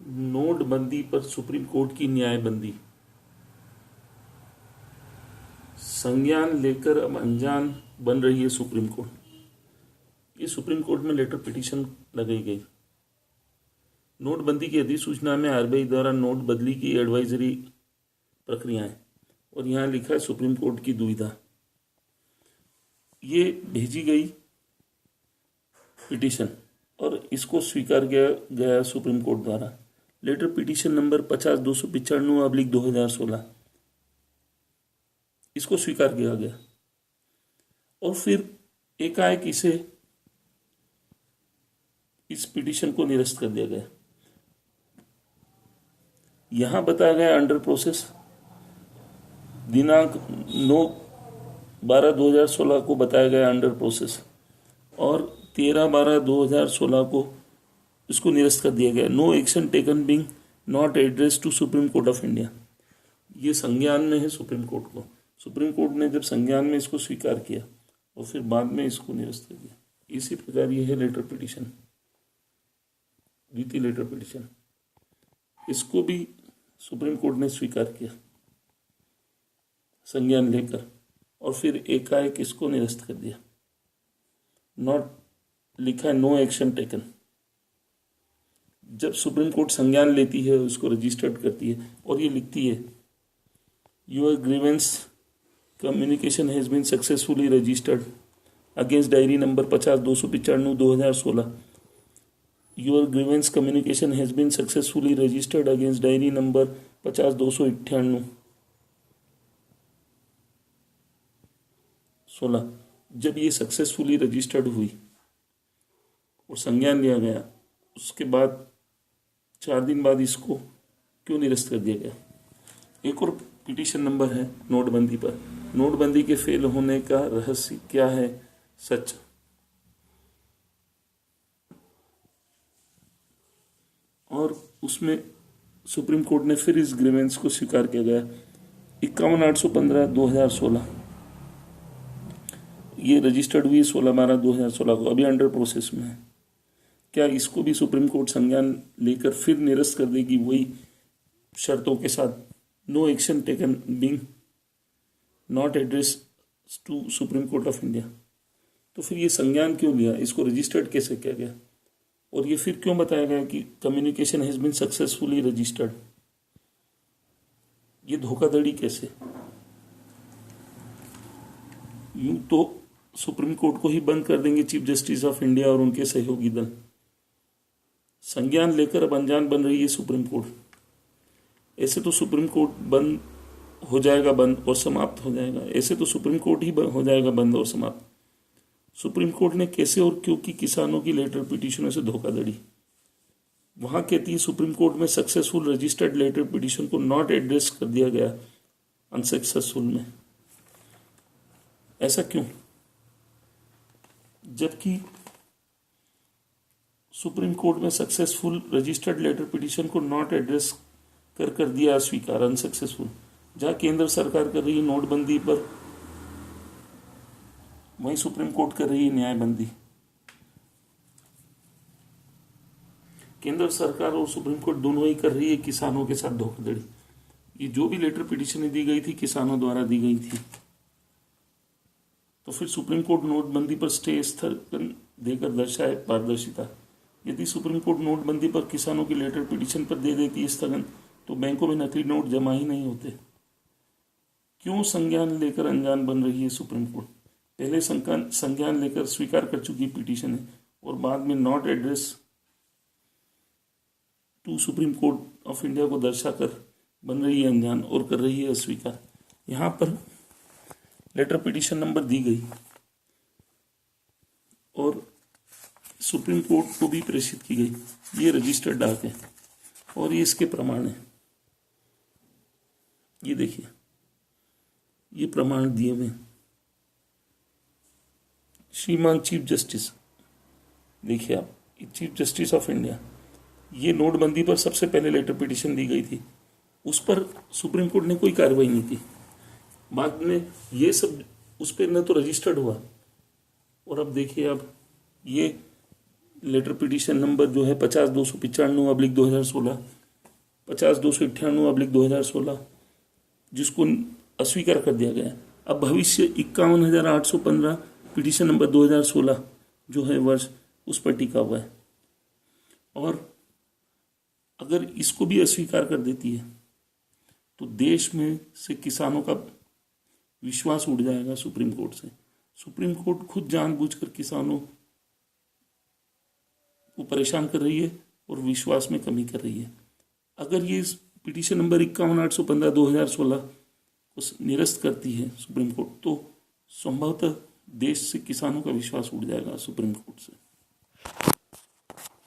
नोटबंदी पर supreme court की न्यायबंदी। संज्ञान लेकर अब अनजान बन रही है सुप्रीम कोर्ट। ये सुप्रीम कोर्ट में लेटर पिटीशन लगाई गई। नोटबंदी की अधिसूचना में आरबीआई द्वारा नोट बदली की एडवाइजरी प्रक्रियाएं, और यहाँ लिखा है सुप्रीम कोर्ट की दुविधा। ये भेजी गई पिटीशन और इसको स्वीकार किया गया सुप्रीम कोर्ट द्वारा। लेटर पिटीशन नंबर 50-295/2016 इसको स्वीकार किया गया और फिर एकाएक इस पिटीशन को निरस्त कर दिया गया। यहां बताया गया अंडर प्रोसेस दिनांक 9/12/2016 को बताया गया अंडर प्रोसेस और 13/12/2016 को इसको निरस्त कर दिया गया। No action taken being not address to Supreme Court of India. ये संज्ञान में है सुप्रीम कोर्ट को। सुप्रीम कोर्ट ने जब संज्ञान में इसको स्वीकार किया और फिर बाद में इसको निरस्त कर दिया। इसी प्रकार ये है लेटर पिटीशन, द्वितीय लेटर पिटीशन। इसको भी सुप्रीम कोर्ट ने स्वीकार किया संज्ञान लेकर और फिर एकाएक इसको निरस्त कर दिया। नॉट लिखा है नो एक्शन टेकन। जब सुप्रीम कोर्ट संज्ञान लेती है उसको रजिस्टर्ड करती है और ये लिखती है your grievance communication has been successfully registered against diary number 50-295/2016। Your grievance communication has been successfully registered against diary number 50-298/16। जब ये सक्सेसफुली रजिस्टर्ड हुई और संज्ञान लिया गया, उसके बाद 4 दिन बाद इसको क्यों निरस्त कर दिया गया। एक और पिटीशन नंबर है नोटबंदी पर। नोटबंदी के फेल होने का रहस्य क्या है, सच। और उसमें सुप्रीम कोर्ट ने फिर इस ग्रीवेंस को स्वीकार किया गया 51/815/2016। ये रजिस्टर्ड हुई 16/12/2016 को, अभी अंडर प्रोसेस में है। क्या इसको भी सुप्रीम कोर्ट संज्ञान लेकर फिर निरस्त कर देगी वही शर्तों के साथ। No action taken being not address to Supreme Court of India. तो फिर ये संज्ञान क्यों लिया, इसको रजिस्टर्ड कैसे किया गया और ये फिर क्यों बताया गया कि communication has been successfully registered. ये धोखाधड़ी कैसे। यूं तो सुप्रीम कोर्ट को ही बंद कर देंगे चीफ जस्टिस ऑफ इंडिया और उनके सहयोगी दल। संज्ञान लेकर अब अनजान बन रही है सुप्रीम कोर्ट। ऐसे तो सुप्रीम कोर्ट बंद हो जाएगा, बंद और समाप्त हो जाएगा। ऐसे तो सुप्रीम कोर्ट ही हो जाएगा बंद और समाप्त। सुप्रीम कोर्ट ने कैसे और क्यों की किसानों की लेटर पिटीशनों से धोखाधड़ी। वहां कहती है सुप्रीम कोर्ट में सक्सेसफुल रजिस्टर्ड लेटर पिटीशन को नॉट एड्रेस कर दिया गया अनसक्सेसफुल में। ऐसा क्यों, जबकि सुप्रीम कोर्ट में सक्सेसफुल रजिस्टर्ड लेटर पिटीशन को नॉट एड्रेस कर दिया अस्वीकार, अनसक्सेसफुल। जहां केंद्र सरकार कर रही है नोटबंदी पर, वहीं सुप्रीम कोर्ट कर रही है न्यायबंदी। केंद्र सरकार और सुप्रीम कोर्ट दोनों ही कर रही है किसानों के साथ धोखाधड़ी। ये जो भी लेटर पिटीशन दी गई थी किसानों द्वारा दी गई थी। तो फिर सुप्रीम कोर्ट नोटबंदी पर स्टे स्थगन देकर दर्शाए पारदर्शिता। यदि सुप्रीम कोर्ट नोटबंदी पर किसानों की लेटर पिटीशन पर दे देती है स्थगन, तो बैंकों में नकली नोट जमा ही नहीं होते। क्यों संज्ञान लेकर अनजान बन रही है सुप्रीम कोर्ट। पहले संज्ञान लेकर स्वीकार कर चुकी पिटीशन है और बाद में not address to Supreme Court of India को दर्शाकर बन रही है अनजान और कर रही है अस्वीकार। यहां पर लेटर पिटीशन नंबर दी गई और सुप्रीम कोर्ट को भी प्रेषित की गई। ये रजिस्टर्ड डाक है और ये इसके प्रमाण है। ये देखिए, ये प्रमाण दिए हुए। श्रीमान चीफ जस्टिस, देखिए आप, चीफ जस्टिस ऑफ इंडिया। ये नोटबंदी पर सबसे पहले लेटर पिटीशन दी गई थी, उस पर सुप्रीम कोर्ट ने कोई कार्रवाई नहीं की। बाद में ये सब उस पर न तो रजिस्टर्ड हुआ। और अब देखिए, अब ये लेटर पिटीशन नंबर जो है 50-295/2016 50/298/2016 जिसको अस्वीकार कर दिया गया है। अब भविष्य 51,815 पिटीशन नंबर 2016 जो है वर्ष, उस पर टिका हुआ है। और अगर इसको भी अस्वीकार कर देती है तो देश में से किसानों का विश्वास उड़ जाएगा सुप्रीम कोर्ट से। सुप्रीम कोर्ट खुद जानबूझकर किसानों को परेशान कर रही है और विश्वास में कमी कर रही है। अगर ये पिटीशन नंबर 51,815/2016 को निरस्त करती है सुप्रीम कोर्ट, तो संभवतः देश से किसानों का विश्वास उड़ जाएगा सुप्रीम कोर्ट से।